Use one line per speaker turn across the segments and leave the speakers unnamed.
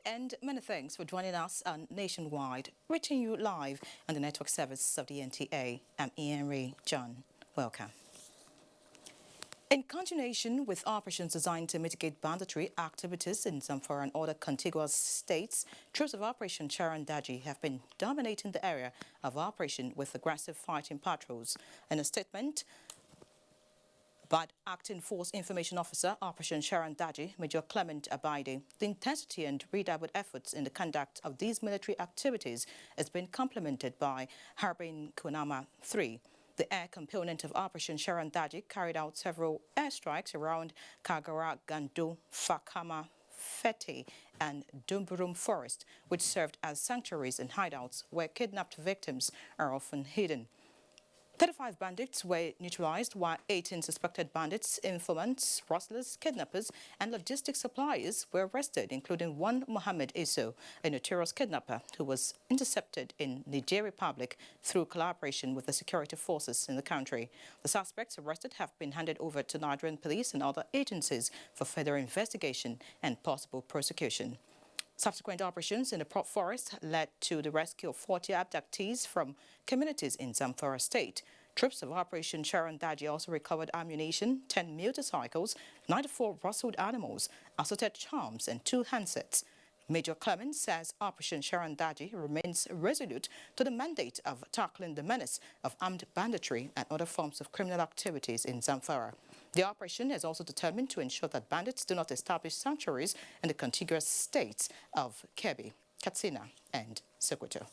and many thanks for joining us on Nationwide, reaching you live on the network service of the NTA. I'm Ian John. Welcome. In continuation with operations designed to mitigate banditry activities in Zamfara and other contiguous states, troops of Operation Charan Daji have been dominating the area of operation with aggressive fighting patrols. In a statement by Acting Force Information Officer, Operation Charan Daji, Major Clement Abaide, the intensity and redoubled efforts in the conduct of these military activities has been complemented by Harbin Kunama 3. The air component of Operation Charan Daji carried out several airstrikes around Kagara, Gandu, Fakama, Fete and Dumburum Forest, which served as sanctuaries and hideouts where kidnapped victims are often hidden. 35 bandits were neutralized, while 18 suspected bandits, informants, rustlers, kidnappers, and logistics suppliers were arrested, including one Mohammed Iso, a notorious kidnapper who was intercepted in Niger Republic through collaboration with the security forces in the country. The suspects arrested have been handed over to Nigerian police and other agencies for further investigation and possible prosecution. Subsequent operations in the Prop Forest led to the rescue of 40 abductees from communities in Zamfara State. Troops of Operation Charan Daji also recovered ammunition, 10 motorcycles, 94 rustled animals, assorted charms and 2 handsets. Major Clement says Operation Charan Daji remains resolute to the mandate of tackling the menace of armed banditry and other forms of criminal activities in Zamfara. The operation is also determined to ensure that bandits do not establish sanctuaries in the contiguous states of Kebbi, Katsina and Sokoto.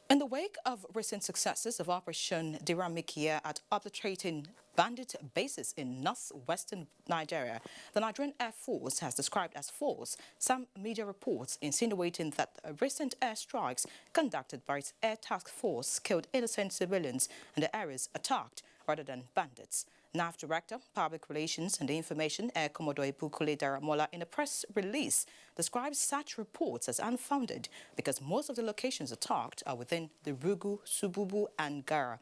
In the wake of recent successes of Operation Diramikia at obliterating bandit bases in northwestern Nigeria, the Nigerian Air Force has described as false some media reports insinuating that recent airstrikes conducted by its air task force killed innocent civilians in the areas attacked rather than bandits. NAF Director, Public Relations and Information, Air Commodore Bukule Daramola, in a press release, describes such reports as unfounded because most of the locations attacked are within the Rugu, Sububu and Gara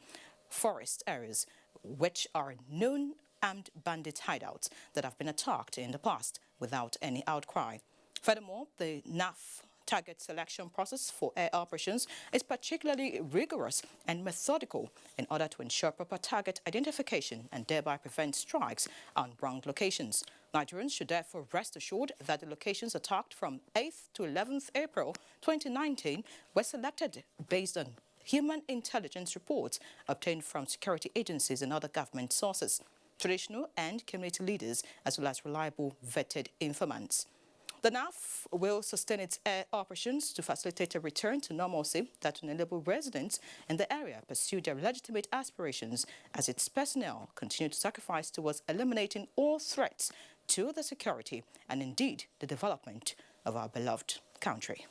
forest areas, which are known armed bandit hideouts that have been attacked in the past without any outcry. Furthermore, the NAF target selection process for air operations is particularly rigorous and methodical in order to ensure proper target identification and thereby prevent strikes on wrong locations. Nigerians should therefore rest assured that the locations attacked from 8th to 11th April 2019 were selected based on human intelligence reports obtained from security agencies and other government sources, traditional and community leaders, as well as reliable vetted informants. The NAF will sustain its air operations to facilitate a return to normalcy that will enable residents in the area pursue their legitimate aspirations as its personnel continue to sacrifice towards eliminating all threats to the security and indeed the development of our beloved country.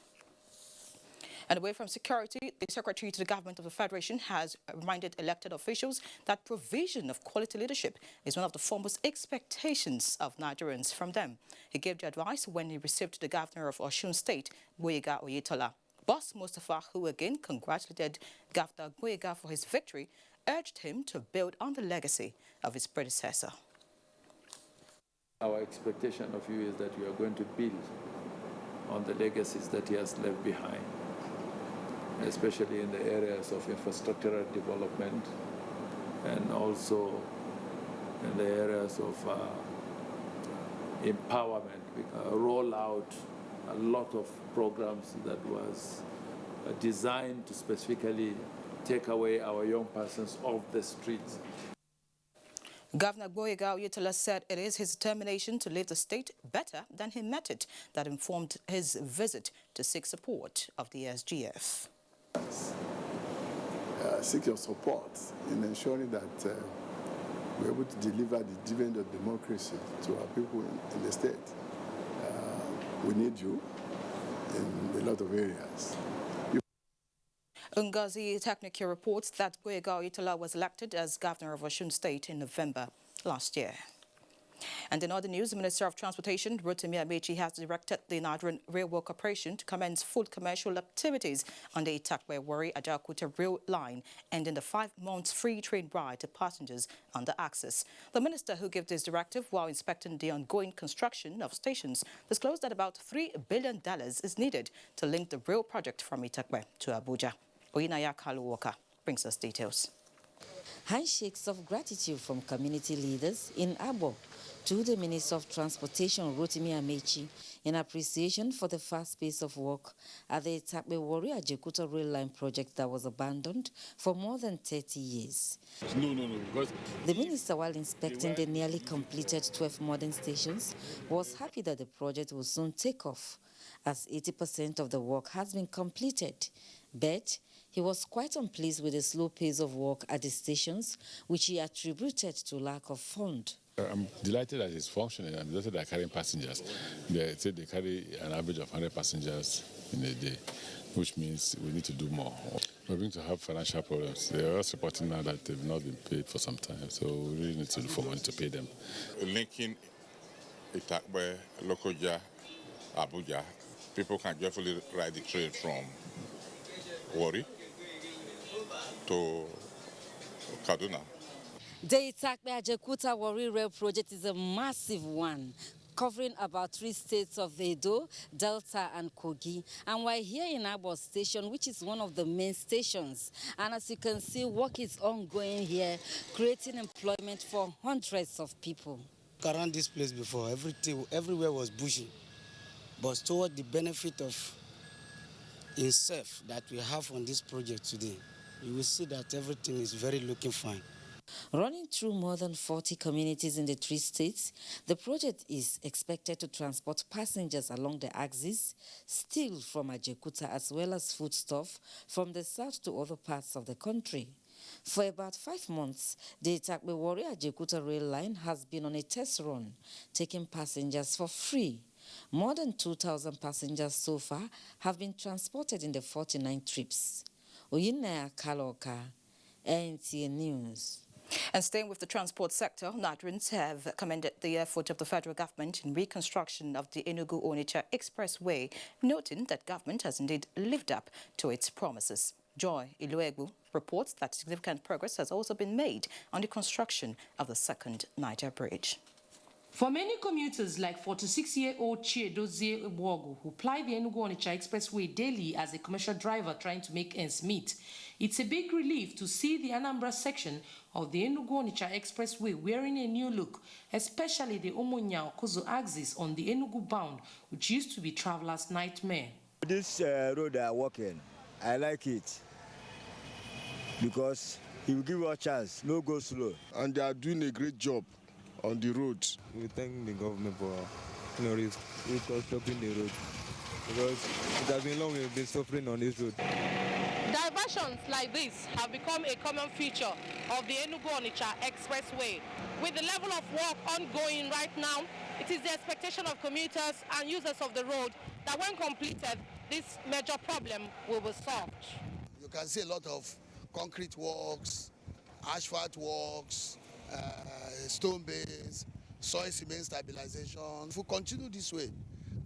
And away from security, the Secretary to the Government of the Federation has reminded elected officials that provision of quality leadership is one of the foremost expectations of Nigerians from them. He gave the advice when he received the Governor of Osun State, Gboyega Oyetola. Boss Mustafa, who again congratulated Governor Gboyega for his victory, urged him to build on the legacy of his predecessor.
Our expectation of you is that you are going to build on the legacies that he has left behind, especially in the areas of infrastructural development and also in the areas of empowerment. We roll out a lot of programs that was designed to specifically take away our young persons off the streets.
Governor Gboyega Oyetola said it is his determination to leave the state better than he met it that informed his visit to seek support of the SGF.
Seek your support in ensuring that we're able to deliver the dividend of democracy to our people in the state. We need you in a lot of areas.
Ngozi Technical reports that Gboyega Oyetola was elected as governor of Osun State in November last year. And in other news, the Minister of Transportation, Rotimi Amechi, has directed the Nigerian Railway Corporation to commence full commercial activities on the Itakpe-Warri-Ajaokuta rail line, ending the 5-month free train ride to passengers on the axis. The minister, who gave this directive while inspecting the ongoing construction of stations, disclosed that about $3 billion is needed to link the rail project from Itakpe to Abuja. Oyinaya Kaluwoka brings us details.
Handshakes of gratitude from community leaders in Abo to the Minister of Transportation, Rotimi Amechi, in appreciation for the fast pace of work at the Itakpe-Warri-Ajaokuta rail line project that was abandoned for more than 30 years.
No, because
the minister, while inspecting the nearly completed 12 modern stations, was happy that the project will soon take off, as 80% of the work has been completed. But he was quite unpleased with the slow pace of work at the stations, which he attributed to lack of fund.
I'm delighted that it's functioning. I'm delighted they're carrying passengers. They say they carry an average of 100 passengers in a day, which means we need to do more. We're going to have financial problems. They are also reporting now that they've not been paid for some time, so we really need to look for money to pay them.
Linking Itakpe, Lokoja, Abuja, people can joyfully ride the train from Warri to Kaduna.
The Itakpe-Ajaokuta Warri Rail project is a massive one, covering about 3 states of Edo, Delta and Kogi. And we're here in Abo Station, which is one of the main stations. And as you can see, work is ongoing here, creating employment for hundreds of people.
Around this place before, everywhere was bushy. But toward the benefit of itself that we have on this project today, you will see that everything is very looking fine.
Running through more than 40 communities in the 3 states, the project is expected to transport passengers along the axis, steel from Ajaokuta, as well as foodstuff from the south to other parts of the country. For about 5 months, the Itakpe-Warri-Ajaokuta rail line has been on a test run, taking passengers for free. More than 2,000 passengers so far have been transported in the 49 trips. Oyinaya Kaloka, NTA News.
And staying with the transport sector, Nigerians have commended the effort of the federal government in reconstruction of the Enugu-Onitsha Expressway, noting that government has indeed lived up to its promises. Joy Iluegbu reports that significant progress has also been made on the construction of the second Niger Bridge.
For many commuters like 46-year-old Chiedozie Ebogu, who ply the Enugu-Onitsha Expressway daily as a commercial driver trying to make ends meet, it's a big relief to see the Anambra section of the Enugu-Onitsha Expressway wearing a new look, especially the Omonya-Okozo axis on the Enugu bound, which used to be travelers' nightmare.
This road they are walking, I like it because it will give us a chance, no go slow.
And they are doing a great job on the road.
We thank the government for reconstructing the road because it has been long we've been suffering on this road.
Diversions like this have become a common feature of the Enugu-Onitsha Expressway. With the level of work ongoing right now, it is the expectation of commuters and users of the road that when completed, this major problem will be solved.
You can see a lot of concrete works, asphalt works, stone base, soil cement stabilization. If we continue this way,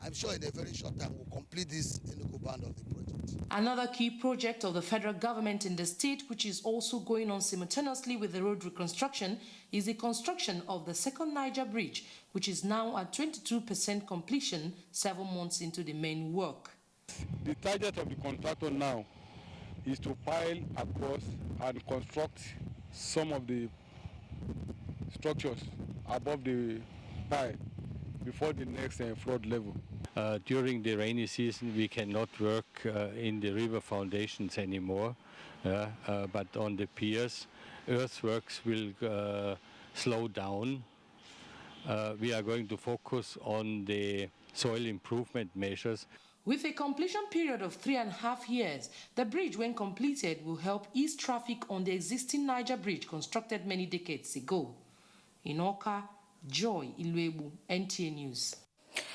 I'm sure in a very short time we'll complete this Enugu band of the project.
Another key project of the federal government in the state, which is also going on simultaneously with the road reconstruction, is the construction of the second Niger Bridge, which is now at 22% completion 7 months into the main work.
The target of the contractor now is to pile across and construct some of the structures above the pile before the next flood level.
During the rainy season, we cannot work in the river foundations anymore, but on the piers, earthworks will slow down. We are going to focus on the soil improvement measures.
With a completion period of 3.5 years, the bridge, when completed, will help ease traffic on the existing Niger Bridge constructed many decades ago. In Oka, Joy Iluegbu, NTA News.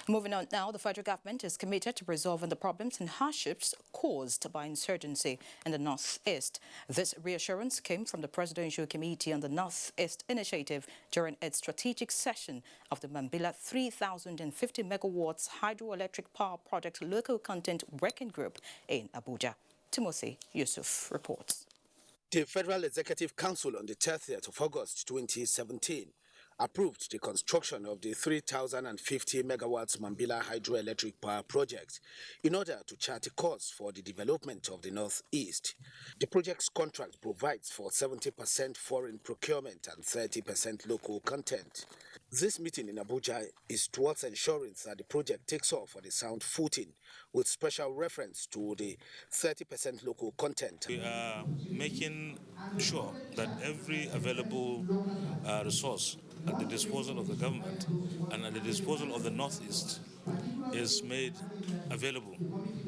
Moving on now, the federal government is committed to resolving the problems and hardships caused by insurgency in the Northeast. This reassurance came from the Presidential Committee on the Northeast Initiative during its strategic session of the Mambila 3,050 megawatts hydroelectric power project local content working group in Abuja. Timothy Yusuf reports.
The Federal Executive Council on the 30th of August 2017 approved the construction of the 3,050 megawatts Mambila hydroelectric power project in order to chart a course for the development of the Northeast. The project's contract provides for 70% foreign procurement and 30% local content. This meeting in Abuja is towards ensuring that the project takes off on a sound footing, with special reference to the 30% local content.
We are making sure that every available resource at the disposal of the government and at the disposal of the Northeast is made available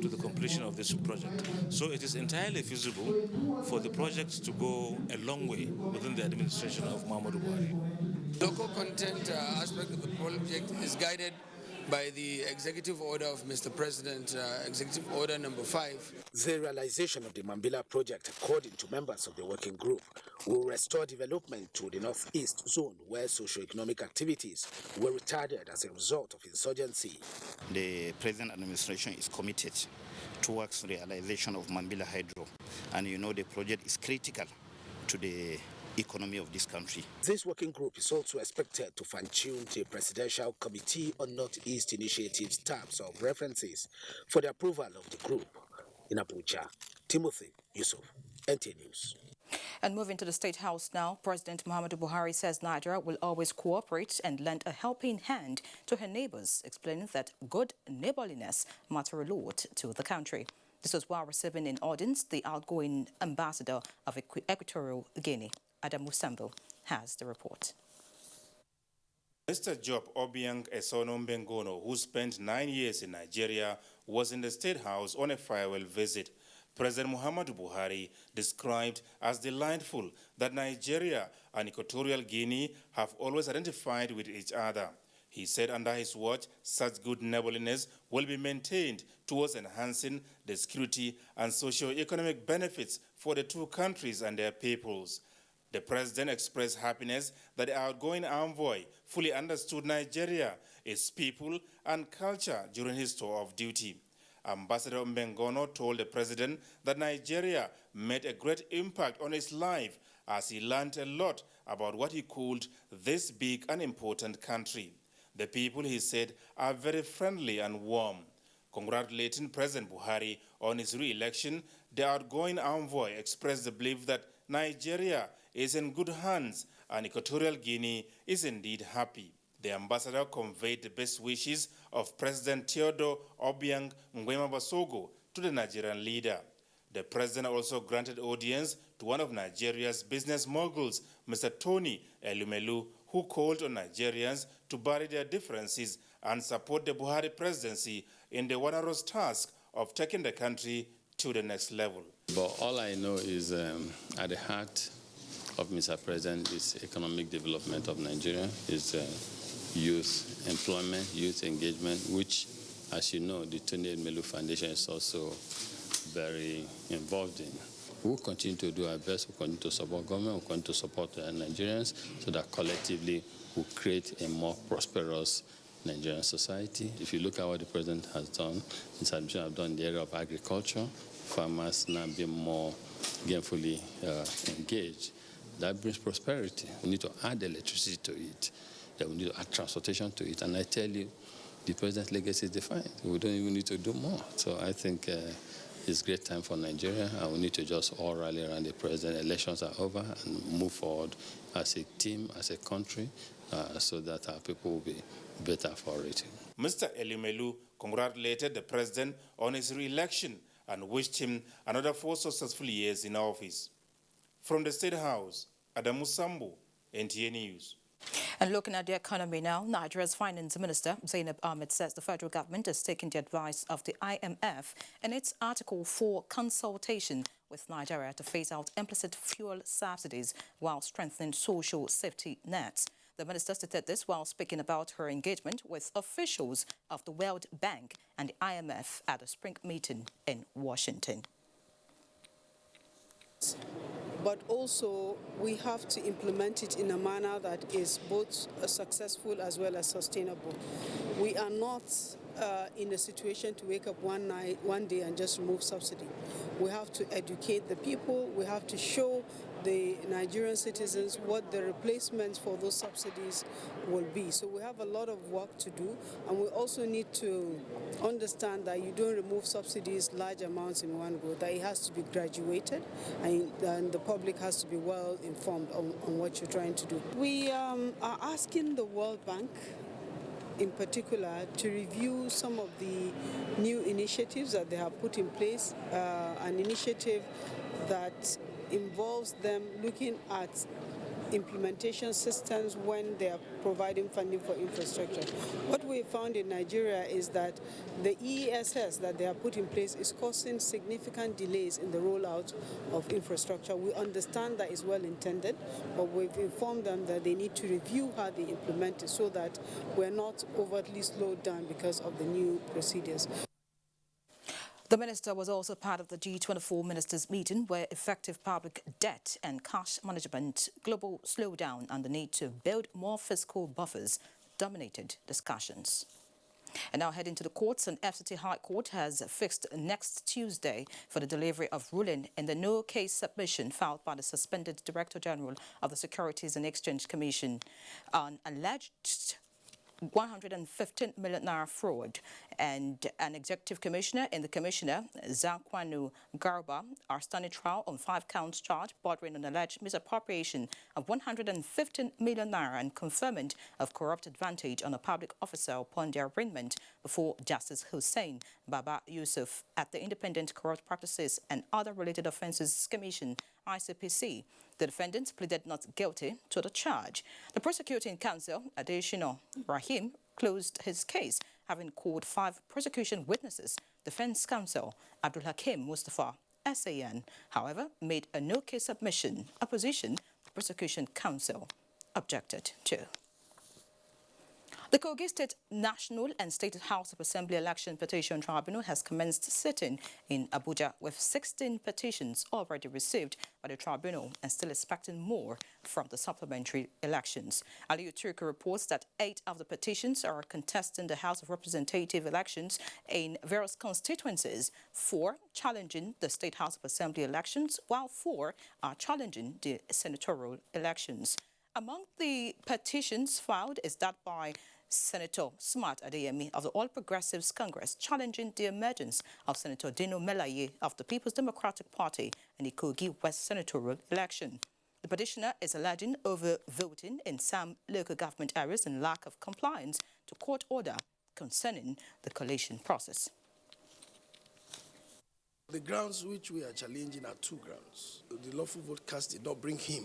to the completion of this project. So it is entirely feasible for the project to go a long way within the administration of Muhammadu Buhari.
Local content aspect of the project is guided by the executive order of Mr. President, executive order number 5.
The realization of the Mambila project, according to members of the working group, will restore development to the Northeast zone where socio-economic activities were retarded as a result of insurgency.
The present administration is committed towards realization of Mambila Hydro, and you know the project is critical to the economy of this country.
This working group is also expected to fine-tune the Presidential Committee on Northeast Initiative's tabs of references for the approval of the group. In Abuja, Timothy Yusuf, NT News.
And moving to the State House now, President Muhammadu Buhari says Nigeria will always cooperate and lend a helping hand to her neighbors, explaining that good neighborliness matters a lot to the country. This was while receiving in audience the outgoing ambassador of Equatorial Guinea. Adamu Sambo has the report.
Mr. Job Obiang Esono Mbengono, who spent 9 years in Nigeria, was in the State House on a farewell visit. President Muhammadu Buhari described as delightful that Nigeria and Equatorial Guinea have always identified with each other. He said under his watch, such good neighborliness will be maintained towards enhancing the security and socio-economic benefits for the two countries and their peoples. The president expressed happiness that the outgoing envoy fully understood Nigeria, its people and culture during his tour of duty. Ambassador Mbengono told the president that Nigeria made a great impact on his life as he learned a lot about what he called this big and important country. The people, he said, are very friendly and warm. Congratulating President Buhari on his re-election, the outgoing envoy expressed the belief that Nigeria is in good hands and Equatorial Guinea is indeed happy. The ambassador conveyed the best wishes of President Theodore Obiang Nguema Basogo to the Nigerian leader. The president also granted audience to one of Nigeria's business moguls, Mr. Tony Elumelu, who called on Nigerians to bury their differences and support the Buhari presidency in the onerous task of taking the country to the next level.
But all I know is at the heart of Mr. President is economic development of Nigeria, is youth employment, youth engagement, which, as you know, the Tony Elumelu Foundation is also very involved in. We'll continue to do our best, we'll continue to support government, we'll continue to support Nigerians so that collectively we'll create a more prosperous Nigerian society. If you look at what the president has done, his administration has done in the area of agriculture, farmers now being more gainfully engaged. That brings prosperity. We need to add electricity to it. Then we need to add transportation to it. And I tell you, the president's legacy is defined. We don't even need to do more. So I think it's a great time for Nigeria, and we need to just all rally around the president. Elections are over and move forward as a team, as a country, so that our people will be better for it.
Mr. Elumelu congratulated the president on his re-election and wished him another 4 successful years in office. From the State House, Adamu Sambo, NTA News.
And looking at the economy now, Nigeria's Finance Minister, Zainab Ahmed, says the federal government is taking the advice of the IMF in its Article 4 consultation with Nigeria to phase out implicit fuel subsidies while strengthening social safety nets. The minister stated this while speaking about her engagement with officials of the World Bank and the IMF at a spring meeting in Washington.
But also we have to implement it in a manner that is both successful as well as sustainable. We are not in a situation to wake up one day and just remove subsidy. We have to educate the people. We have to show the Nigerian citizens what the replacements for those subsidies will be. So we have a lot of work to do, and we also need to understand that you don't remove subsidies large amounts in one go, that it has to be graduated, and the public has to be well informed on what you're trying to do. We are asking the World Bank in particular to review some of the new initiatives that they have put in place, an initiative that involves them looking at implementation systems when they are providing funding for infrastructure. What we found in Nigeria is that the EESS that they have put in place is causing significant delays in the rollout of infrastructure. We understand that is well intended, but we've informed them that they need to review how they implement it so that we're not overtly slowed down because of the new procedures.
The minister was also part of the G24 ministers meeting where effective public debt and cash management, global slowdown and the need to build more fiscal buffers dominated discussions. And now heading to the courts, an FCT High Court has fixed next Tuesday for the delivery of ruling in the no-case submission filed by the suspended Director General of the Securities and Exchange Commission on alleged 115 million naira fraud, and an executive commissioner and the commissioner, Zankwanu Garba, are standing trial on 5 counts charge bordering on alleged misappropriation of 115 million naira and conferment of corrupt advantage on a public officer upon their arraignment before Justice Hussein Baba Yusuf at the Independent Corrupt Practices and Other Related Offences Commission, ICPC. The defendants pleaded not guilty to the charge. The prosecuting counsel, Adeshino Rahim, closed his case, having called 5 prosecution witnesses. Defense counsel Abdul Hakim Mustafa, SAN, however, made a no-case submission, a position the prosecution counsel objected to. The Kogi State National and State House of Assembly Election Petition Tribunal has commenced sitting in Abuja with 16 petitions already received by the tribunal and still expecting more from the supplementary elections. Aliyu Turku reports that 8 of the petitions are contesting the House of Representative elections in various constituencies, 4 challenging the State House of Assembly elections, while 4 are challenging the senatorial elections. Among the petitions filed is that by Senator Smart Adeyemi of the All Progressives Congress challenging the emergence of Senator Dino Melaye of the People's Democratic Party in the Kogi West senatorial election. The petitioner is alleging over-voting in some local government areas and lack of compliance to court order concerning the collation process.
The grounds which we are challenging are 2 grounds. The lawful vote cast did not bring him.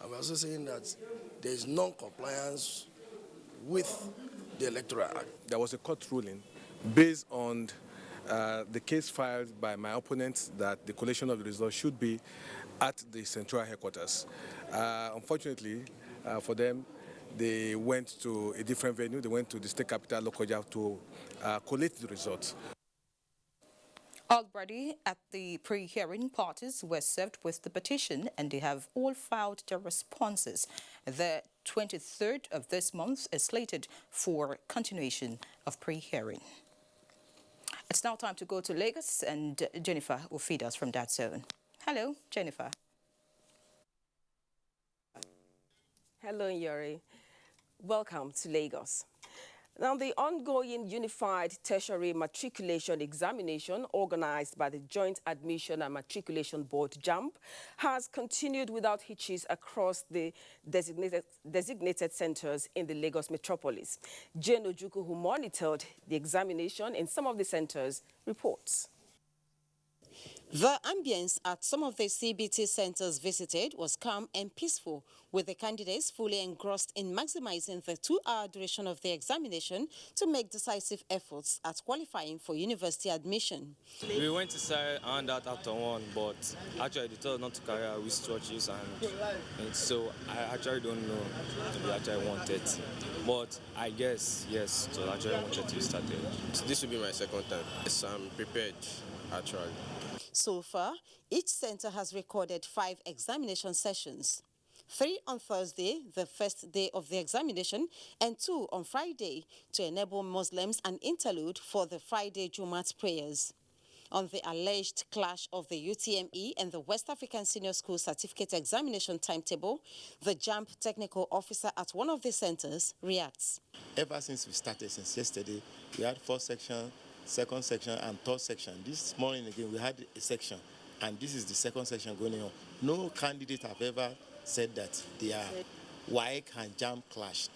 And we're also saying that there is non-compliance with the Electoral Act.
There was a court ruling based on the case filed by my opponents that the collation of the results should be at the central headquarters. Unfortunately for them, they went to a different venue. They went to the state capital, Lokoja, to collate the results.
Already at the pre-hearing, parties were served with the petition and they have all filed their responses. The 23rd of this month is slated for continuation of pre-hearing. It's now time to go to Lagos, and Jennifer will feed us from that zone. Hello, Jennifer.
Hello, Yuri. Welcome to Lagos. Now, the ongoing Unified Tertiary Matriculation Examination organized by the Joint Admission and Matriculation Board, JAMB, has continued without hitches across the designated centers in the Lagos metropolis. Jane Ojuku, who monitored the examination in some of the centers, reports.
The ambience at some of the CBT centers visited was calm and peaceful, with the candidates fully engrossed in maximizing the 2-hour duration of the examination to make decisive efforts at qualifying for university admission.
We went to say around that after 1, but actually they told us not to carry our wristwatches, and so I actually don't know if they actually wanted. But I guess, yes, so actually wanted to start it.
This will be my second time. Yes, I'm prepared, actually.
So far, each center has recorded 5 examination sessions. 3 on Thursday, the first day of the examination, and 2 on Friday to enable Muslims an interlude for the Friday Jumat prayers. On the alleged clash of the UTME and the West African Senior School Certificate Examination timetable, the JAMB technical officer at one of the centers reacts.
Ever since we started, since yesterday, we had 4 sections, second section and third section. This morning again, we had a section, and this is the second section going on. No candidate have ever said that their WAEC and JAMB clashed.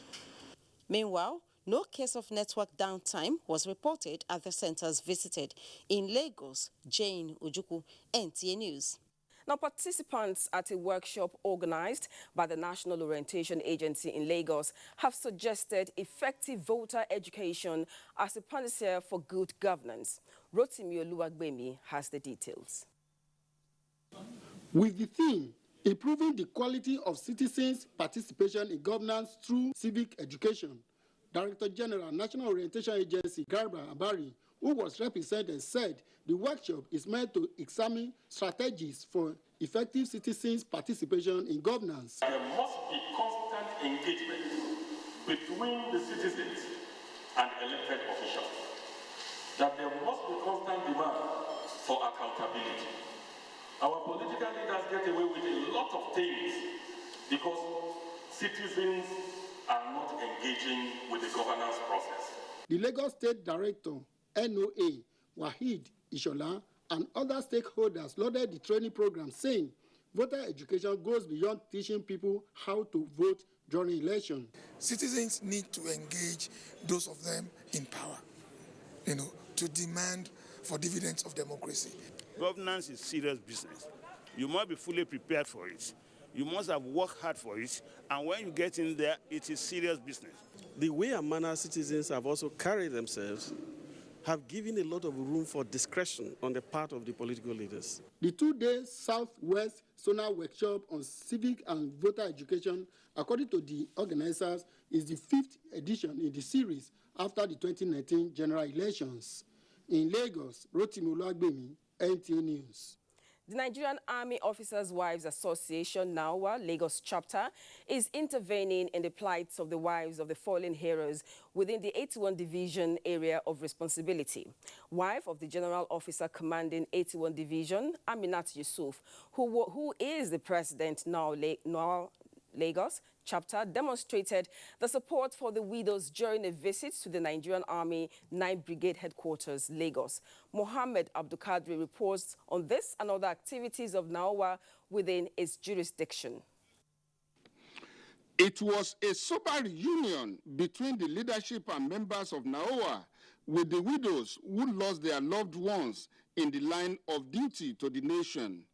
Meanwhile, no case of network downtime was reported at the centers visited. In Lagos, Jane Ojukwu, NTA News.
Now, participants at a workshop organized by the National Orientation Agency in Lagos have suggested effective voter education as a panacea for good governance. Rotimi Oluwagbemi has the details.
With the theme, improving the quality of citizens' participation in governance through civic education, Director General, National Orientation Agency, Garba Abari, who was represented, said the workshop is meant to examine strategies for effective citizens' participation in governance.
There must be constant engagement between the citizens and elected officials. That there must be constant demand for accountability. Our political leaders get away with a lot of things because citizens are not engaging with the governance process.
The Lagos State Director, NOA, Wahid Ishola, and other stakeholders lauded the training program, saying voter education goes beyond teaching people how to vote during election.
Citizens need to engage those of them in power, to demand for dividends of democracy.
Governance is serious business. You must be fully prepared for it. You must have worked hard for it, and when you get in there, it is serious business.
The way and manner citizens have also carried themselves have given a lot of room for discretion on the part of the political leaders.
The 2-day Southwest Zonal Workshop on Civic and Voter Education, according to the organizers, is the 5th edition in the series after the 2019 general elections. In Lagos, Rotimi Oluwagbemi, NTA News.
The Nigerian Army Officers' Wives Association, NAWA, Lagos chapter, is intervening in the plights of the wives of the fallen heroes within the 81 Division area of responsibility. Wife of the General Officer commanding 81 Division, Aminat Yusuf, who is the president now Lagos chapter, demonstrated the support for the widows during a visit to the Nigerian Army 9th Brigade headquarters, Lagos. Mohammed Abdulkadri reports on this and other activities of NAWA within its jurisdiction.
It was a sober reunion between the leadership and members of NAWA with the widows who lost their loved ones in the line of duty to the nation.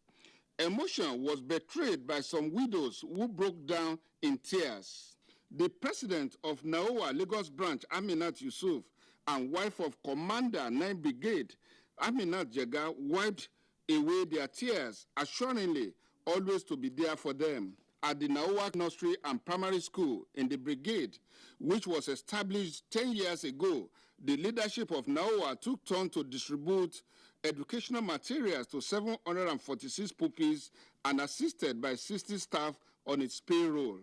Emotion was betrayed by some widows who broke down in tears. The president of NAWA Lagos branch, Aminat Yusuf, and wife of Commander 9th Brigade, Aminat Jega, wiped away their tears, assuringly always to be there for them. At the NAWA Nursery and Primary School in the brigade, which was established 10 years ago, the leadership of NAWA took turn to distribute educational materials to 746 pupils and assisted by 60 staff on its payroll.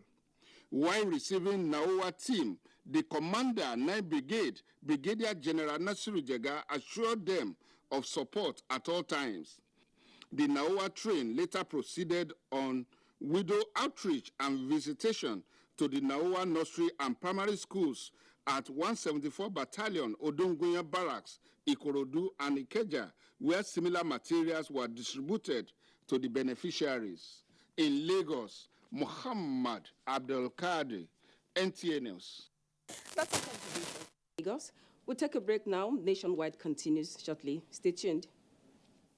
While receiving NAWA team, the commander, 9th Brigade, Brigadier General Nasiru Jega, assured them of support at all times. The NAWA train later proceeded on widow outreach and visitation to the NAWA Nursery and Primary Schools at 174 Battalion, Odongoya Barracks, Ikorodu, and Ikeja, where similar materials were distributed to the beneficiaries. In Lagos, Muhammad Abdul Qadir, NTA News.
That's our contribution. Lagos. We'll take a break now. Nationwide continues shortly. Stay tuned.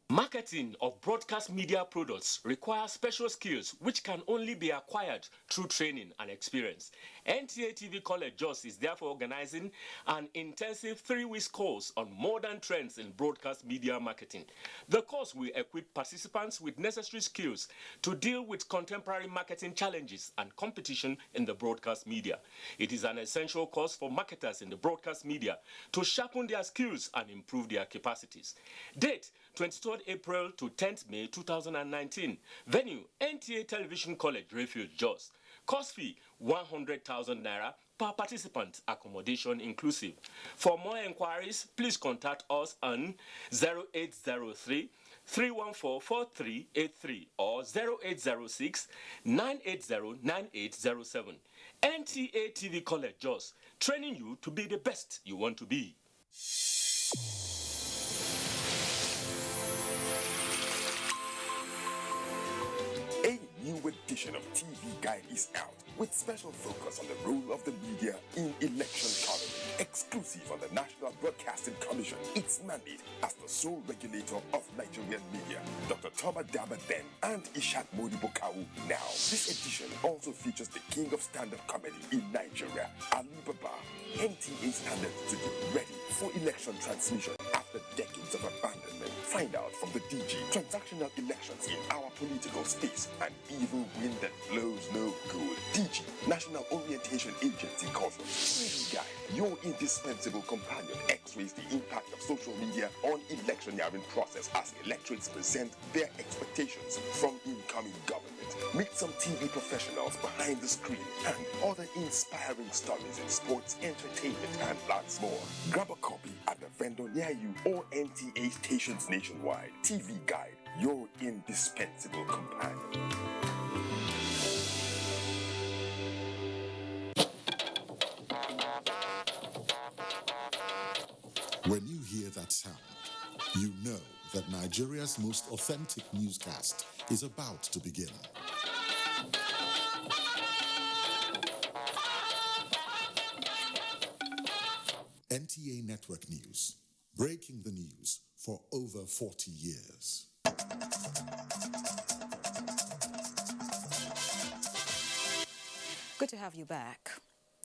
Marketing of broadcast media products requires special skills which can only be acquired through training and experience. NTA TV College Jos is therefore organizing an intensive 3-week course on modern trends in broadcast media marketing. The course will equip participants with necessary skills to deal with contemporary marketing challenges and competition in the broadcast media. It is an essential course for marketers in the broadcast media to sharpen their skills and improve their capacities. Date: 23rd April to 10th May 2019. Venue: NTA Television College, Refuge, Jos. Course fee: 100,000 naira per participant, accommodation inclusive. For more inquiries, please contact us on 0803 314-4383 or 0806 980 9807. NTA TV College, Jos, training you to be the best you want to be.
A new edition of TV Guide is out with special focus on the role of the media in election coverage. Exclusive on the National Broadcasting Commission, its mandate as the sole regulator of Nigerian media. Dr. Toma Daba then and Ishak Modibo-Kawu now. This edition also features the king of stand-up comedy in Nigeria, Ali Baba. NTA standard to be ready for election transmission after decades of abandonment. Find out from the DG transactional elections in our political space. An evil wind that blows no good. DG, National Orientation Agency caution. TV Guide, your indispensable companion, x-rays the impact of social media on electioneering process as electorates present their expectations from incoming government. Meet some TV professionals behind the screen and other inspiring stories in sports, entertainment, and lots more. Grab a copy at the vendor near you or NTA stations nationwide. TV Guide, your indispensable companion.
When you hear that sound, you know that Nigeria's most authentic newscast is about to begin. NTA Network News, breaking the news for over 40 years.
Good to have you back.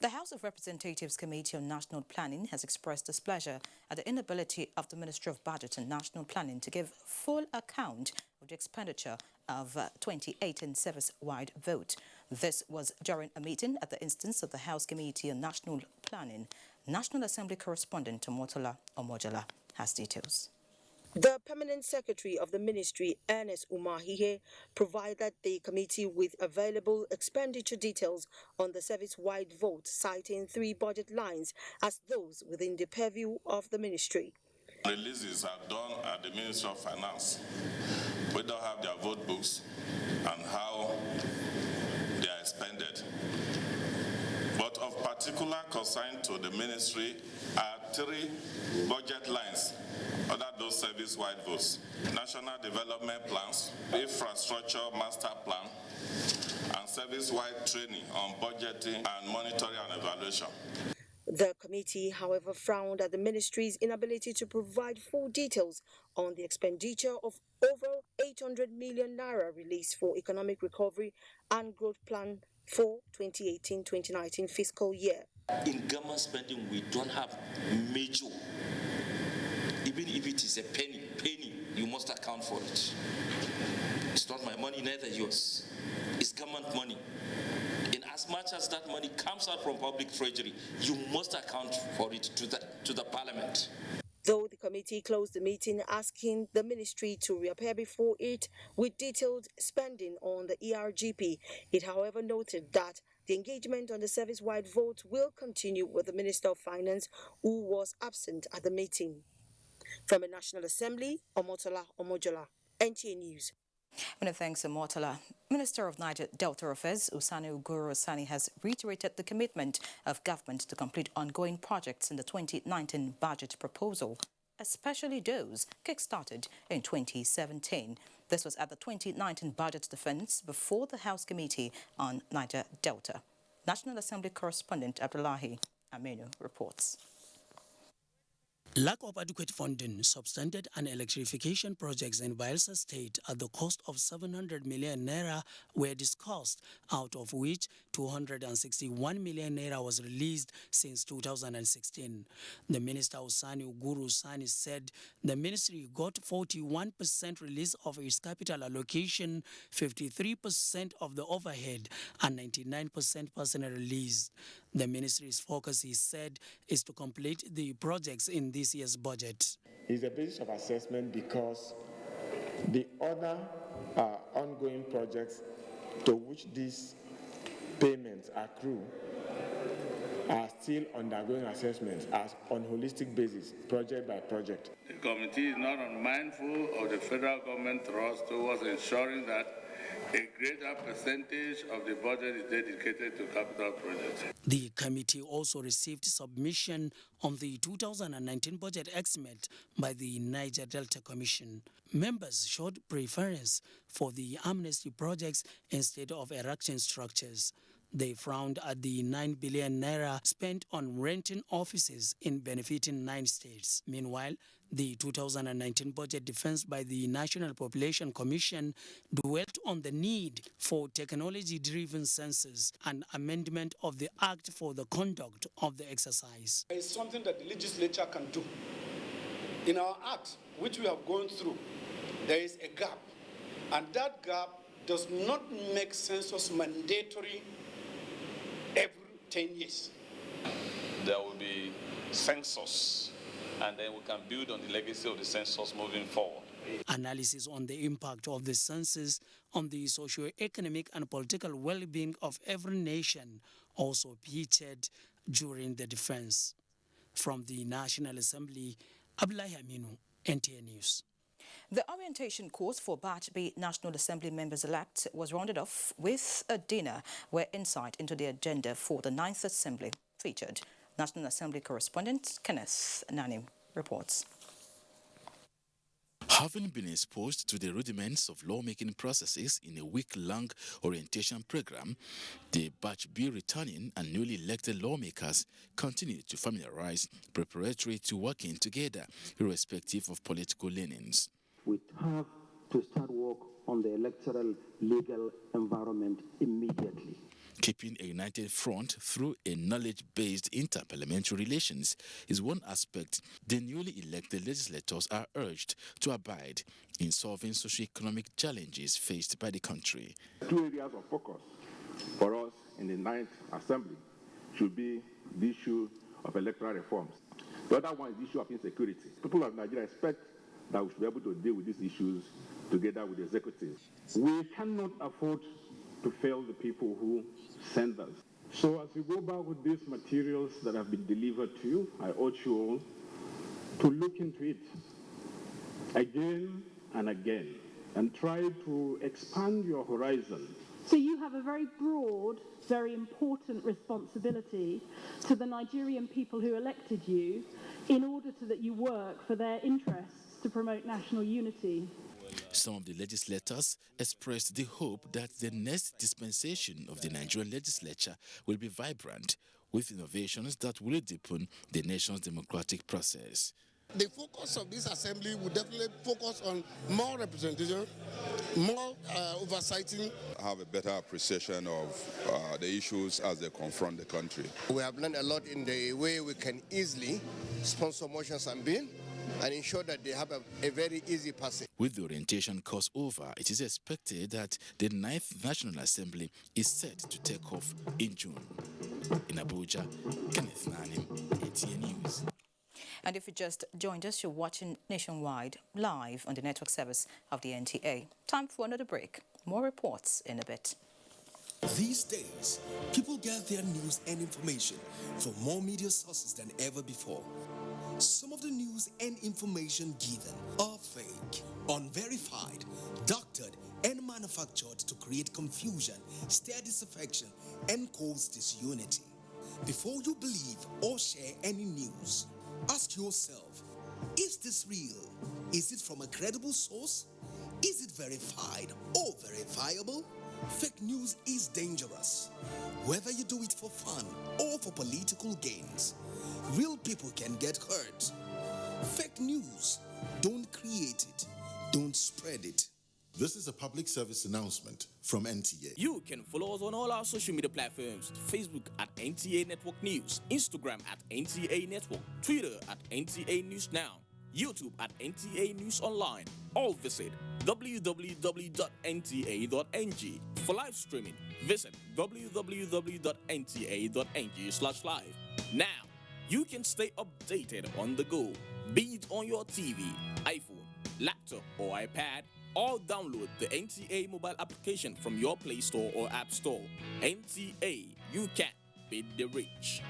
The House of Representatives Committee on National Planning has expressed displeasure at the inability of the Ministry of Budget and National Planning to give full account of the expenditure of 2018 service-wide vote. This was during a meeting at the instance of the House Committee on National Planning. National Assembly correspondent Omotola Omojola has details.
The Permanent Secretary of the Ministry, Ernest Umahihe, provided the committee with available expenditure details on the service-wide vote, citing 3 budget lines as those within the purview of the ministry.
Releases are done at the Ministry of Finance. We don't have their vote books and how they are expended. But of particular concern to the ministry are 3 budget lines under those service-wide votes: National Development Plans, Infrastructure Master Plan, and service-wide training on budgeting and monitoring and evaluation.
The committee, however, frowned at the ministry's inability to provide full details on the expenditure of over 800 million naira released for economic recovery and growth plan for 2018-2019 fiscal year.
In government spending, we don't have major. Even if it is a penny, you must account for it. It's not my money, neither yours. It's government money. In as much as that money comes out from public treasury, you must account for it to the parliament.
Though the committee closed the meeting asking the ministry to reappear before it with detailed spending on the ERGP, it however noted that the engagement on the service-wide vote will continue with the Minister of Finance, who was absent at the meeting. From the National Assembly, Omotola Omojola, NTA News.
Many thanks, Omotola. Minister of Niger Delta Affairs, Usani Uguru Usani, has reiterated the commitment of government to complete ongoing projects in the 2019 budget proposal, especially those kick-started in 2017. This was at the 2019 budget defense before the House Committee on Niger Delta. National Assembly correspondent Abdullahi Aminu reports.
Lack of adequate funding substandard and electrification projects in Bayelsa State at the cost of 700 million naira were discussed, out of which 261 million naira was released since 2016. The Minister Usani Uguru Usani said the ministry got 41% release of its capital allocation, 53% of the overhead, and 99% personnel release. The ministry's focus, he said, is to complete the projects in this year's budget.
It's a basis of assessment because the other ongoing projects to which these payments accrue are still undergoing assessments as on holistic basis, project by project.
The committee is not unmindful of the federal government thrust towards ensuring that a greater percentage of the budget is dedicated to capital projects.
The committee also received submission on the 2019 budget estimate by the Niger Delta Commission. Members showed preference for the amnesty projects instead of erecting structures. They frowned at the 9 billion naira spent on renting offices in benefiting 9 states. Meanwhile, the 2019 budget defense by the National Population Commission dwelt on the need for technology-driven census and amendment of the Act for the conduct of the exercise.
It's something that the legislature can do. In our Act, which we have gone through, there is a gap, and that gap does not make census mandatory every 10 years.
There will be census, and then we can build on the legacy of the census moving forward.
Analysis on the impact of the census on the socio-economic and political well-being of every nation also featured during the defense. From the National Assembly, Abdullahi Aminu, NTA News.
The orientation course for Batch B National Assembly members-elect was rounded off with a dinner where insight into the agenda for the 9th Assembly featured. National Assembly correspondent Kenneth Nanim reports.
Having been exposed to the rudiments of lawmaking processes in a week-long orientation program, the Batch B returning and newly elected lawmakers continue to familiarize preparatory to working together, irrespective of political leanings.
We have to start work on the electoral legal environment immediately.
Keeping a united front through a knowledge-based interparliamentary relations is one aspect the newly elected legislators are urged to abide in solving socio-economic challenges faced by the country.
2 areas of focus for us in the 9th Assembly should be the issue of electoral reforms. The other one is the issue of insecurity. People of Nigeria expect that we should be able to deal with these issues together with the executive.
We cannot afford to fail the people who send us. So as you go back with these materials that have been delivered to you, I urge you all to look into it again and again and try to expand your horizon.
So you have a very broad, very important responsibility to the Nigerian people who elected you in order that you work for their interests to promote national unity.
Some of the legislators expressed the hope that the next dispensation of the Nigerian legislature will be vibrant, with innovations that will deepen the nation's democratic process.
The focus of this assembly will definitely focus on more representation, more oversighting.
Have a better appreciation of the issues as they confront the country.
We have learned a lot in the way we can easily sponsor motions and bill and ensure that they have a very easy passage.
With the orientation course over, it is expected that the 9th National Assembly is set to take off in June. In Abuja, Kenneth Nanim, NTA News.
And if you just joined us, you're watching Nationwide live on the network service of the NTA. Time for another break. More reports in a bit.
These days, people get their news and information from more media sources than ever before. Some of the news and information given are fake, unverified, doctored, and manufactured to create confusion, stir disaffection, and cause disunity. Before you believe or share any news, ask yourself, is this real? Is it from a credible source? Is it verified or verifiable? Fake news is dangerous. Whether you do it for fun or for political gains, real people can get hurt. Fake news, don't create it, don't spread it.
This is a public service announcement from NTA.
You can follow us on all our social media platforms: Facebook at NTA Network News, Instagram at NTA Network, Twitter at NTA News Now, YouTube at NTA News Online. Or visit www.nta.ng. For live streaming, visit www.nta.ng/live. Now, you can stay updated on the go, be it on your TV, iPhone, laptop, or iPad, or download the NTA mobile application from your Play Store or App Store. NTA, you can beat the rich.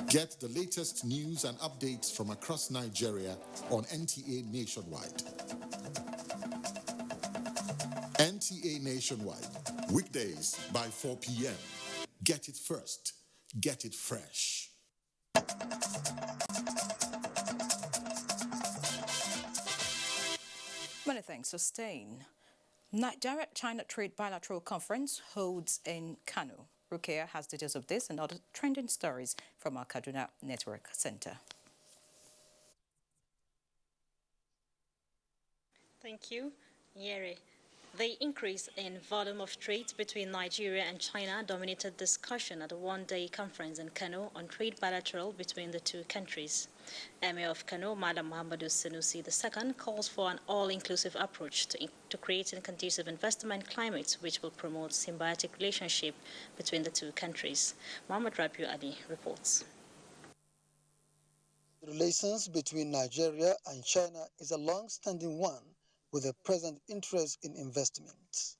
Get the latest news and updates from across Nigeria on NTA Nationwide. NTA Nationwide, weekdays by 4 p.m. Get it first. Get it fresh.
Many thanks. Sustain. Nigeria-China Trade Bilateral Conference holds in Kano. Rukia has details of this and other trending stories from our Kaduna Network Center.
Thank you, Yeri. The increase in volume of trade between Nigeria and China dominated discussion at a one-day conference in Kano on trade bilateral between the two countries. Emir of Kano, Madam Muhammadu Sanusi II, calls for an all-inclusive approach to creating conducive investment climate which will promote symbiotic relationship between the two countries. Muhammad Rabiu Ali reports.
Relations between Nigeria and China is a long-standing one, with a present interest in investment.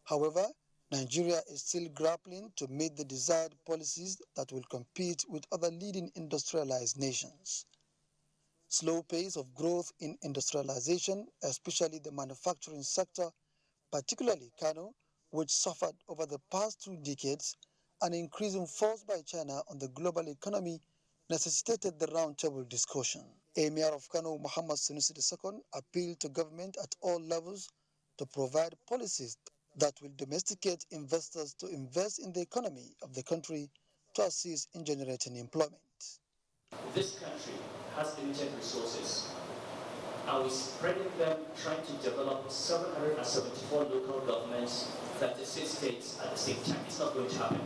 However, Nigeria is still grappling to meet the desired policies that will compete with other leading industrialized nations. Slow pace of growth in industrialization, especially the manufacturing sector, particularly Kano, which suffered over the past 2 decades, and increasing force by China on the global economy necessitated the roundtable discussion. Emir of Kano, Muhammad Sanusi II, appealed to government at all levels to provide policies that will domesticate investors to invest in the economy of the country to assist in generating employment.
This country has limited resources, and we're spreading them, trying to develop 774 local governments, 36 states at the same time. It's not going to happen.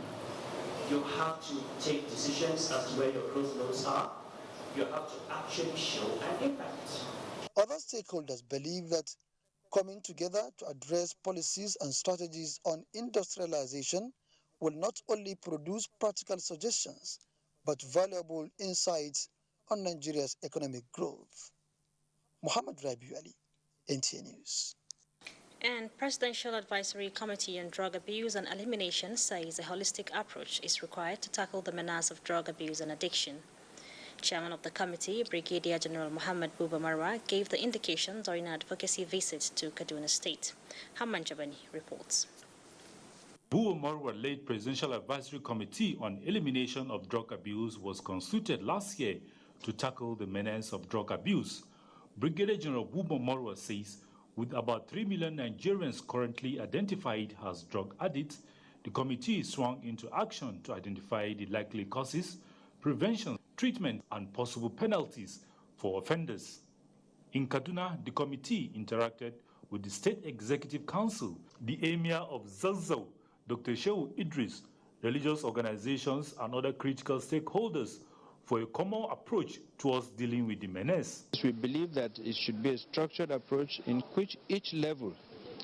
You have to take decisions as to where your growth nodes are. You have to actually show an impact.
Other stakeholders believe that coming together to address policies and strategies on industrialization will not only produce practical suggestions, but valuable insights on Nigeria's economic growth. Muhammad Rabiu Ali, NTA News.
And Presidential Advisory Committee on Drug Abuse and Elimination says a holistic approach is required to tackle the menace of drug abuse and addiction. Chairman of the committee, Brigadier General Muhammad Buba Marwa, gave the indication during an advocacy visit to Kaduna State. Hamman Jabani reports.
Buba Marwa led Presidential Advisory Committee on Elimination of Drug Abuse was constituted last year to tackle the menace of drug abuse. Brigadier General Buba Marwa says with about 3 million Nigerians currently identified as drug addicts, the committee swung into action to identify the likely causes, prevention, treatment, and possible penalties for offenders. In Kaduna, the committee interacted with the State Executive Council, the Emir of Zazzau, Dr. Shehu Idris, religious organizations, and other critical stakeholders for a common approach towards dealing with the menace.
We believe that it should be a structured approach in which each level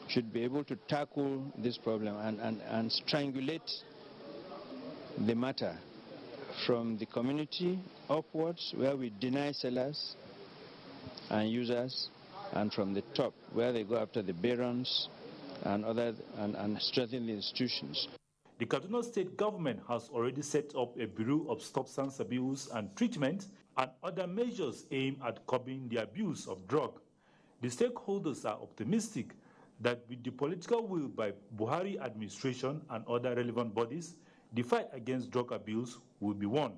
should be able to tackle this problem and strangulate the matter from the community upwards, where we deny sellers and users, and from the top, where they go after the barons and strengthen the institutions.
The Kaduna State government has already set up a Bureau of Substance Abuse and Treatment and other measures aimed at curbing the abuse of drug. The stakeholders are optimistic that with the political will by Buhari administration and other relevant bodies, the fight against drug abuse will be won.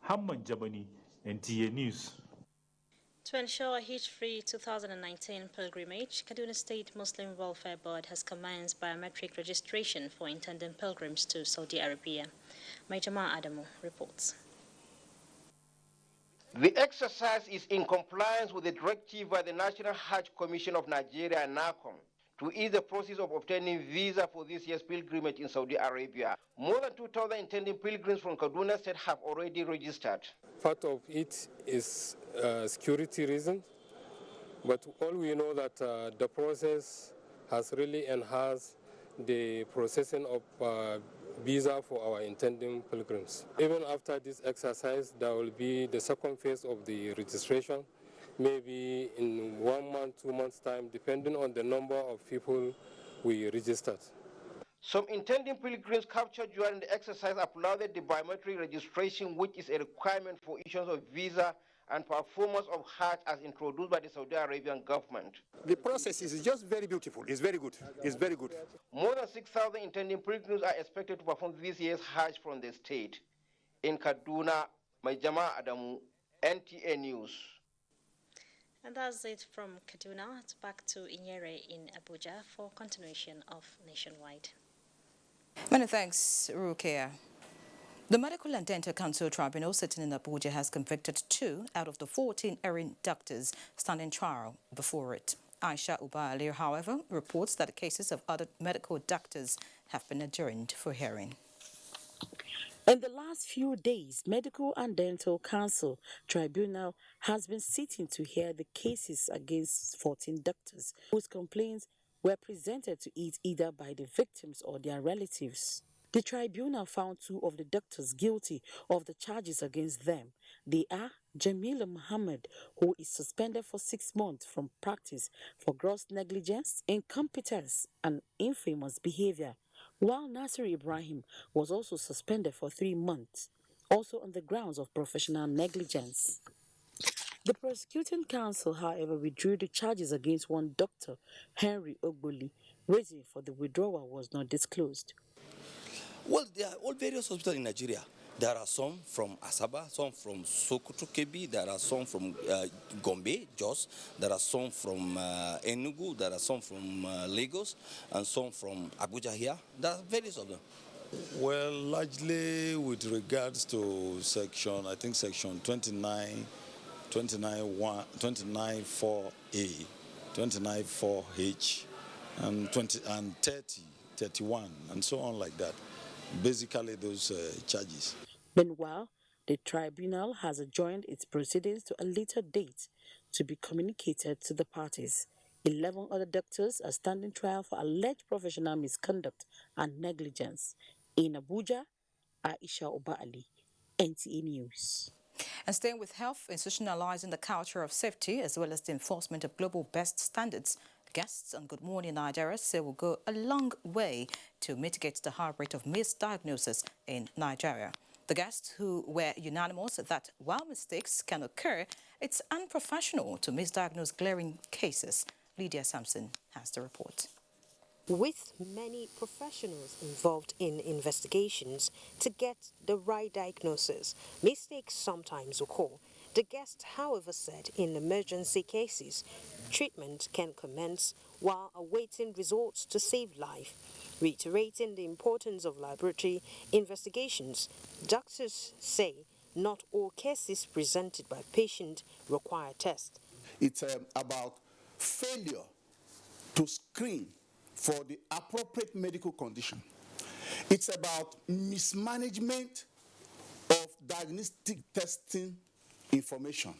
Hamman Jabani, NTA News.
To ensure a hitch-free 2019 pilgrimage, Kaduna State Muslim Welfare Board has commenced biometric registration for intending pilgrims to Saudi Arabia. Majama Adamu reports.
The exercise is in compliance with the directive by the National Hajj Commission of Nigeria, NACOM, to ease the process of obtaining visa for this year's pilgrimage in Saudi Arabia. More than 2,000 intending pilgrims from Kaduna State have already registered.
Part of it is security reasons, but all we know that the process has really enhanced the processing of visa for our intending pilgrims. Even after this exercise, there will be the second phase of the registration, maybe in 1 month, 2 months' time, depending on the number of people we registered.
Some intending pilgrims captured during the exercise applauded the biometric registration, which is a requirement for issuance of visa and performance of Hajj as introduced by the Saudi Arabian government.
The process is just very beautiful. It's very good. It's very good.
More than 6,000 intending pilgrims are expected to perform this year's Hajj from the state. In Kaduna, Majama Adamu, NTA News.
And that's it from Kaduna. It's back to Inyere in Abuja for continuation of Nationwide.
Many thanks, Rukia. The Medical and Dental Council Tribunal sitting in Abuja has convicted 2 out of the 14 erring doctors standing trial before it. Aisha Uba-Ali, however, reports that the cases of other medical doctors have been adjourned for hearing.
In the last few days, Medical and Dental Council Tribunal has been sitting to hear the cases against 14 doctors whose complaints were presented to it either by the victims or their relatives. The tribunal found 2 of the doctors guilty of the charges against them. They are Jamila Muhammad, who is suspended for 6 months from practice for gross negligence, incompetence, and infamous behavior, while Nasir Ibrahim was also suspended for 3 months, also on the grounds of professional negligence. The prosecuting counsel, however, withdrew the charges against one doctor, Henry Ogboli. Reason for the withdrawal was not disclosed.
Well, there are all various hospitals in Nigeria. There are some from Asaba, some from Sokoto Kebi, there are some from Gombe, Jos, there are some from Enugu, there are some from Lagos, and some from Abuja here. There are various of them.
Well, largely with regards to section 29, 29.4a, 29.4h, and 30, 31, and so on like that. Basically, those charges.
Meanwhile, the tribunal has adjourned its proceedings to a later date to be communicated to the parties. 11 other doctors are standing trial for alleged professional misconduct and negligence. In Abuja, Aisha Uba-Ali, NTA News.
And staying with health, institutionalizing the culture of safety as well as the enforcement of global best standards, guests on Good Morning Nigeria say will go a long way to mitigate the high rate of misdiagnosis in Nigeria. The guests who were unanimous that while mistakes can occur, it's unprofessional to misdiagnose glaring cases. Lydia Sampson has the report.
With many professionals involved in investigations to get the right diagnosis, mistakes sometimes occur. The guest, however, said in emergency cases, treatment can commence while awaiting results to save life. Reiterating the importance of laboratory investigations, doctors say not all cases presented by patients require tests.
It's about failure to screen for the appropriate medical condition. It's about mismanagement of diagnostic testing information.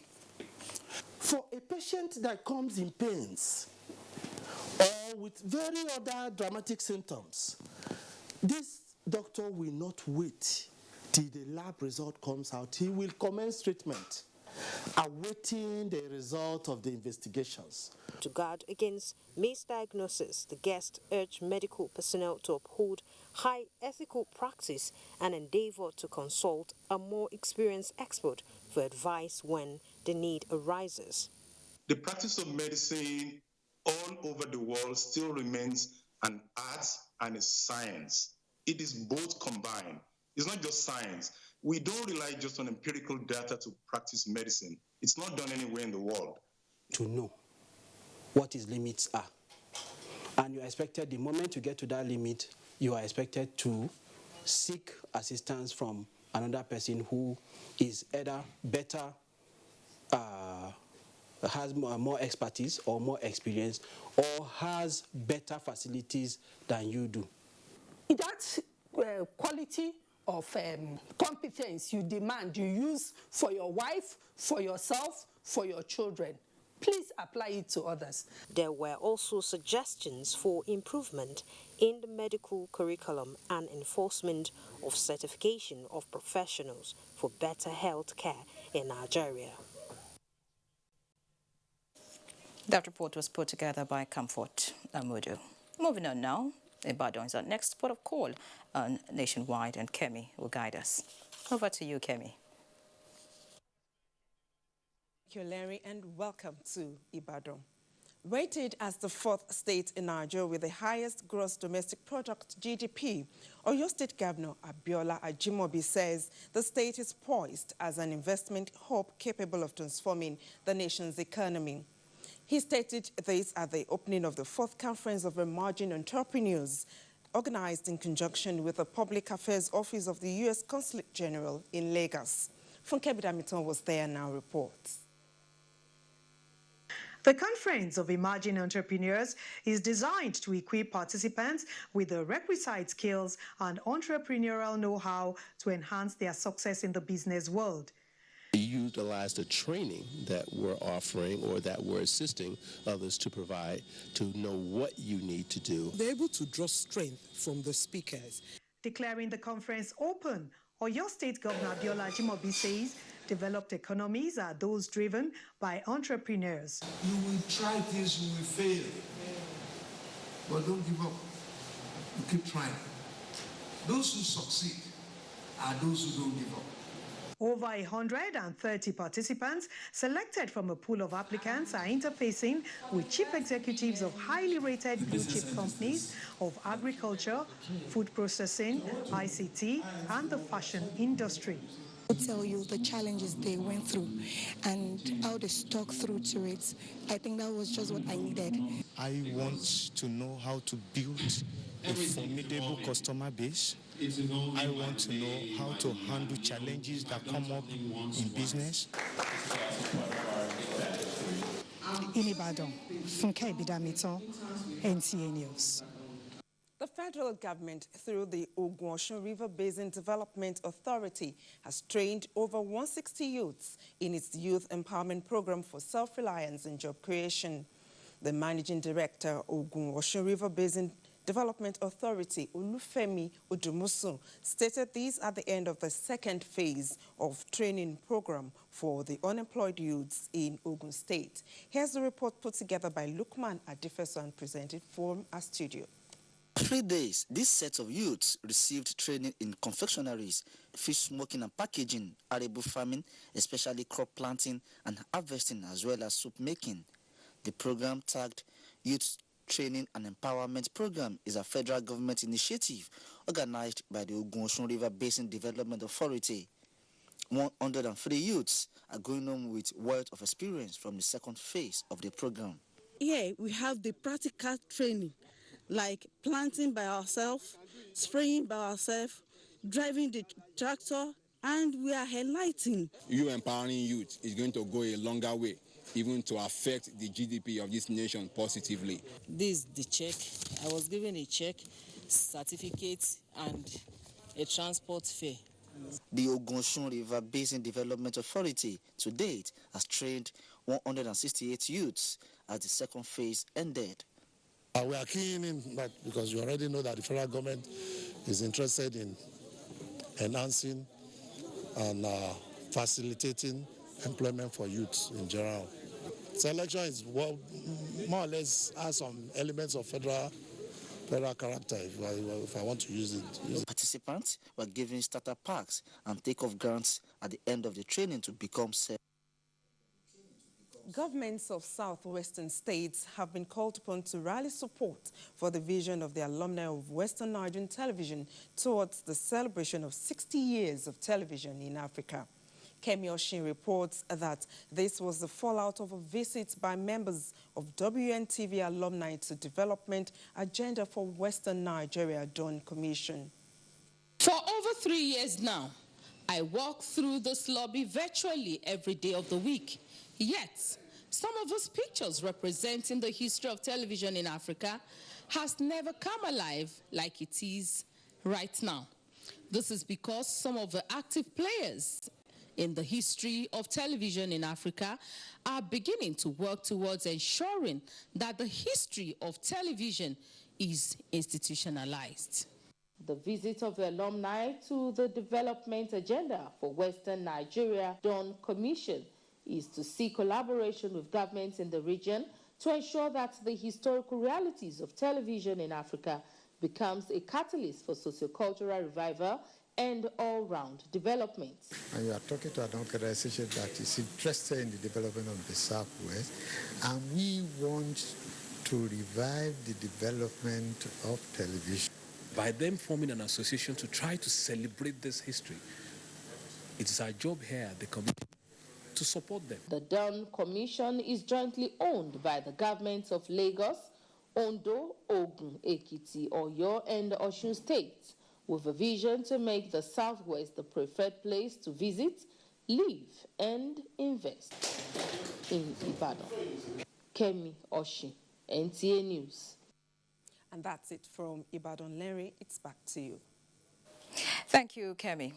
For a patient that comes in pains or with very other dramatic symptoms, this doctor will not wait till the lab result comes out. He will commence treatment, awaiting the result of the investigations.
To guard against misdiagnosis, the guest urged medical personnel to uphold high ethical practice and endeavor to consult a more experienced expert for advice when the need arises.
The practice of medicine all over the world still remains an art and a science. It is both combined. It's not just science. we don't rely just on empirical data to practice medicine. It's not done anywhere in the world.
To know what his limits are. And you are expected, the moment you get to that limit, you are expected to seek assistance from another person who is either better, has more expertise or more experience, or has better facilities than you do.
That quality of competence you demand, you use for your wife, for yourself, for your children. Please apply it to others.
There were also suggestions for improvement in the medical curriculum and enforcement of certification of professionals for better health care in Nigeria.
That report was put together by Comfort Amudu. Moving on now, Ibadan is our next port of call on Nationwide, and Kemi will guide us. Over to you, Kemi.
Thank you, Larry, and welcome to Ibadan. Rated as the 4th state in Nigeria with the highest gross domestic product (GDP), Oyo State Governor Abiola Ajimobi says the state is poised as an investment hub capable of transforming the nation's economy. He stated this at the opening of the 4th Conference of Emerging Entrepreneurs, organized in conjunction with the Public Affairs Office of the U.S. Consulate General in Lagos. Funke Bidamiton was there and now reports.
The Conference of Emerging Entrepreneurs is designed to equip participants with the requisite skills and entrepreneurial know-how to enhance their success in the business world.
Utilize the training that we're offering or that we're assisting others to provide to know what you need to do.
They're able to draw strength from the speakers. Declaring the conference open, Oyo State Governor Abiola Ajimobi says developed economies are those driven by entrepreneurs.
You will try this, you will fail, but don't give up. You keep trying. Those who succeed are those who don't give up.
Over 130 participants selected from a pool of applicants are interfacing with chief executives of highly rated blue-chip companies of agriculture, food processing, ICT, and the fashion industry.
I'll tell you the challenges they went through and how they stuck through to it. I think that was just what I needed.
I want to know how to build a formidable customer base. I want to know how to handle challenges that come up in business.
In Ibadan, Funke Bidamiton, NTA News.
The federal government, through the Ogun River Basin Development Authority, has trained over 160 youths in its youth empowerment program for self-reliance and job creation. The managing director, Ogun River Basin Development Authority, Olufemi Odumusu, stated this at the end of the 2nd phase of training program for the unemployed youths in Ogun State. Here's the report put together by Lukman Adifeso and presented from our studio.
3 days, this set of youths received training in confectionaries, fish smoking and packaging, arable farming, especially crop planting and harvesting, as well as soup making. The program, tagged Youth Training and Empowerment Program, is a federal government initiative organized by the Ogun River Basin Development Authority. 103 youths are going on with wealth of experience from the 2nd phase of the program.
Here we have the practical training, like planting by ourselves, spraying by ourselves, driving the tractor, and we are highlighting.
You empowering youth is going to go a longer way, even to affect the GDP of this nation positively.
This is the check. I was given a check, certificate, and a transport fare.
The Ogun River Basin Development Authority to date has trained 168 youths as the 2nd phase ended.
We are keen in that because you already know that the federal government is interested in enhancing and facilitating employment for youths in general. Selection is more or less has some elements of federal character, if I want to use it.
Participants were given starter packs and take-off grants at the end of the training to become self.
Governments of southwestern states have been called upon to rally support for the vision of the alumni of Western Nigerian television towards the celebration of 60 years of television in Africa. Kemi Oshin reports that this was the fallout of a visit by members of WNTV alumni to Development Agenda for Western Nigeria Dawn Commission.
For over 3 years now, I walk through this lobby virtually every day of the week. Yet, some of those pictures representing the history of television in Africa has never come alive like it is right now. This is because some of the active players in the history of television in Africa are beginning to work towards ensuring that the history of television is institutionalized.
The visit of the alumni to the Development Agenda for Western Nigeria Dawn Commission is to seek collaboration with governments in the region to ensure that the historical realities of television in Africa becomes a catalyst for sociocultural revival and all-round development.
And you are talking to an organization that is interested in the development of the Southwest, and we want to revive the development of television.
By them forming an association to try to celebrate this history, it is our job here at the committee to support them.
The Dawn Commission is jointly owned by the governments of Lagos, Ondo, Ogun, Ekiti, Oyo, and Osun states, with a vision to make the Southwest the preferred place to visit, live, and invest. In Ibadan, Kemi Oshin, NTA News.
And that's it from Ibadan. Larry, it's back to you.
Thank you, Kemi.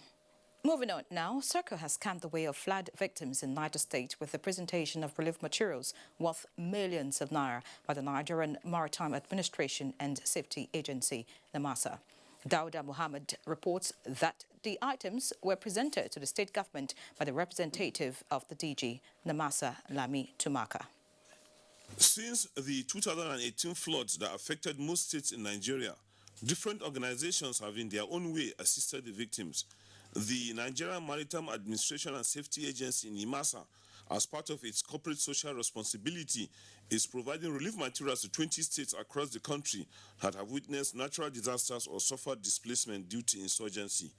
Moving on now, Serco has calmed the way of flood victims in Niger State with the presentation of relief materials worth millions of naira by the Nigerian Maritime Administration and Safety Agency, NIMASA. Dauda Muhammad reports that the items were presented to the state government by the representative of the DG, NIMASA, Lami Tumaka.
Since the 2018 floods that affected most states in Nigeria, different organizations have in their own way assisted the victims. The Nigerian Maritime Administration and Safety Agency, NIMASA, as part of its corporate social responsibility, is providing relief materials to 20 states across the country that have witnessed natural disasters or suffered displacement due to insurgency.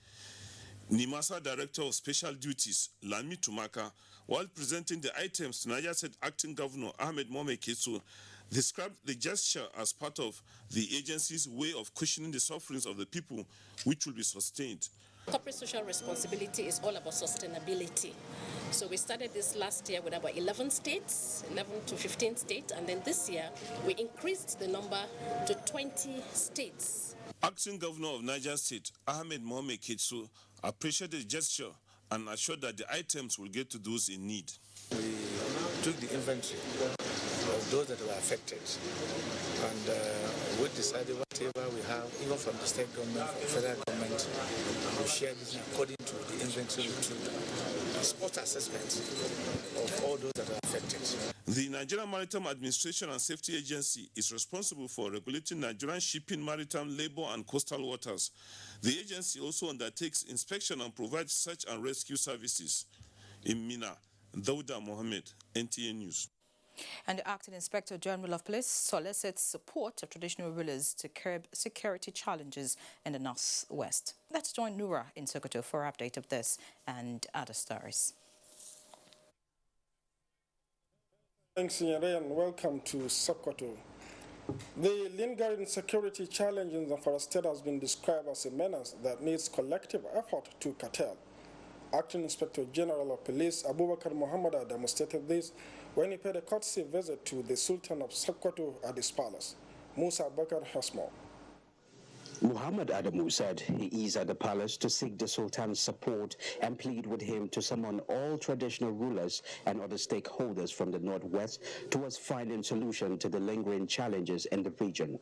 NIMASA Director of Special Duties, Lami Tumaka, while presenting the items to Niger State Acting Governor Ahmed Mohamed Ketso, described the gesture as part of the agency's way of cushioning the sufferings of the people, which will be sustained.
Corporate social responsibility is all about sustainability. So we started this last year with about 11 states, 11 to 15 states, and then this year we increased the number to 20 states.
Acting Governor of Niger State, Ahmed Mohamed Ketso, appreciated the gesture and assured that the items will get to those in need.
We took the inventory of those that were affected, and we decided whatever we have, even from the state government, federal government, we share this according to the inventory we took. Spot assessment of all those that are affected.
The Nigerian Maritime Administration and Safety Agency is responsible for regulating Nigerian shipping, maritime, labor, and coastal waters. The agency also undertakes inspection and provides search and rescue services. In Mina, Dauda Mohammed, NTA News.
And the Acting Inspector General of Police solicits support of traditional rulers to curb security challenges in the Northwest. Let's join Nura in Sokoto for an update of this and other stories.
Thanks, Nyere, and welcome to Sokoto. The lingering security challenge in the Zamfara state has been described as a menace that needs collective effort to curtail. Acting Inspector General of Police Abubakar Muhammad demonstrated this when he paid a courtesy visit to the Sultan of Sokoto at his palace. Musa Bakar has more.
Muhammad Adamu said he is at the palace to seek the Sultan's support and plead with him to summon all traditional rulers and other stakeholders from the Northwest towards finding solution to the lingering challenges in the region.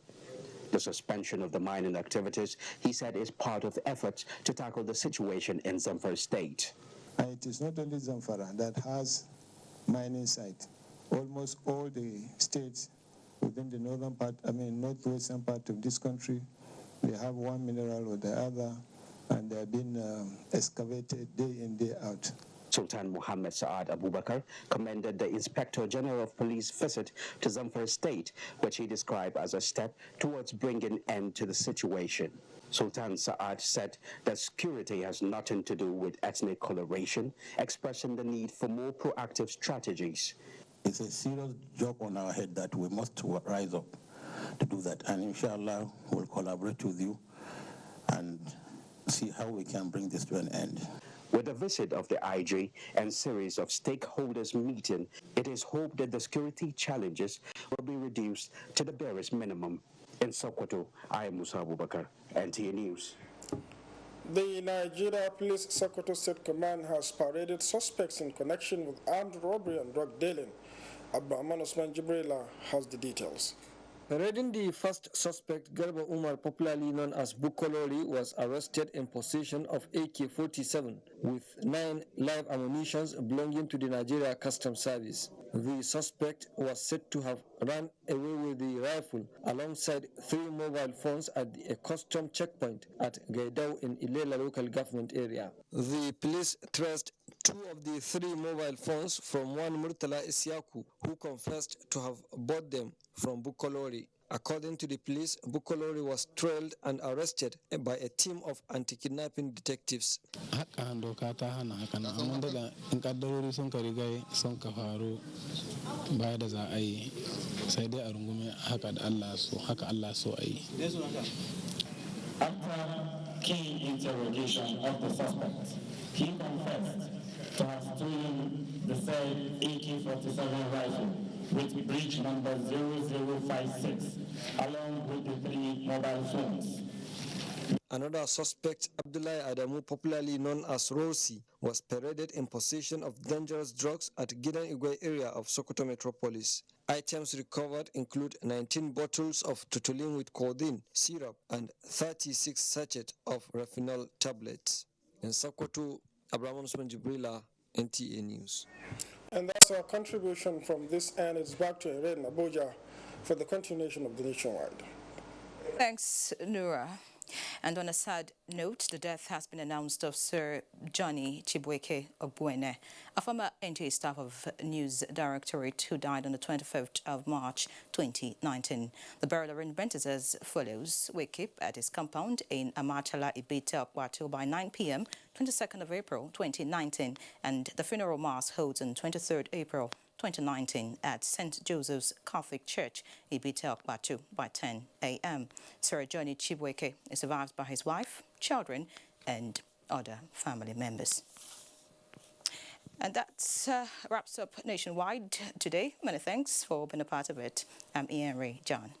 The suspension of the mining activities, he said, is part of efforts to tackle the situation in Zamfara state.
It is not only Zamfara that has mining site. Almost all the states within the northwestern part of this country, they have one mineral or the other, and they have been excavated day in, day out.
Sultan Muhammad Saad Abubakar commended the Inspector General of Police visit to Zamfara State, which he described as a step towards bringing end to the situation. Sultan Saad said that security has nothing to do with ethnic coloration, expressing the need for more proactive strategies.
It's a serious job on our head that we must rise up to do that. And inshallah, we'll collaborate with you and see how we can bring this to an end.
With the visit of the IG and series of stakeholders meeting, it is hoped that the security challenges will be reduced to the barest minimum. In Sokoto, I am Musa Abubakar, NTA News.
The Nigeria Police Sokoto State Command has paraded suspects in connection with armed robbery and drug dealing. Abrahman Osman Jibrila has the details.
Parading the first suspect, Garba Umar, popularly known as Bukolori, was arrested in possession of AK-47 with 9 live ammunition belonging to the Nigeria Customs Service. The suspect was said to have run away with the rifle alongside 3 mobile phones at a custom checkpoint at Gaidao in Ilela local government area. The police traced 2 of the 3 mobile phones from one Murtala Isiaku, who confessed to have bought them from Bukolori. According to the police, Bukolori was trailed and arrested by a team of anti-kidnapping detectives.
After key interrogation of the suspect, he confessed to have stolen the said AK-47 rifle with breech number 0056, along with the 3 mobile phones.
Another suspect, Abdullahi Adamu, popularly known as Rosi, was paraded in possession of dangerous drugs at Gidan Igwe area of Sokoto Metropolis. Items recovered include 19 bottles of tutolin with codeine syrup and 36 sachets of refinol tablets. In Sokoto, Abraham Usman Jibrila, NTA News.
And that's our contribution from this end. It's back to Irene Abuja for the continuation of the Nationwide.
Thanks, Nura. And on a sad note, the death has been announced of Sir Johnny Chibuike Ogbuene, a former NTA staff of News Directorate who died on the 25th of March 2019. The burial arrangement is as follows. Wake up at his compound in Amachala, Ibita, Okwato by 9 p.m. 22nd of April 2019, and the funeral mass holds on 23rd April 2019 at St. Joseph's Catholic Church, Ibita, Okwato by 10 a.m. Sir Johnny Chibuike is survived by his wife, children, and other family members. And that wraps up Nationwide today. Many thanks for being a part of it. I'm Henry John.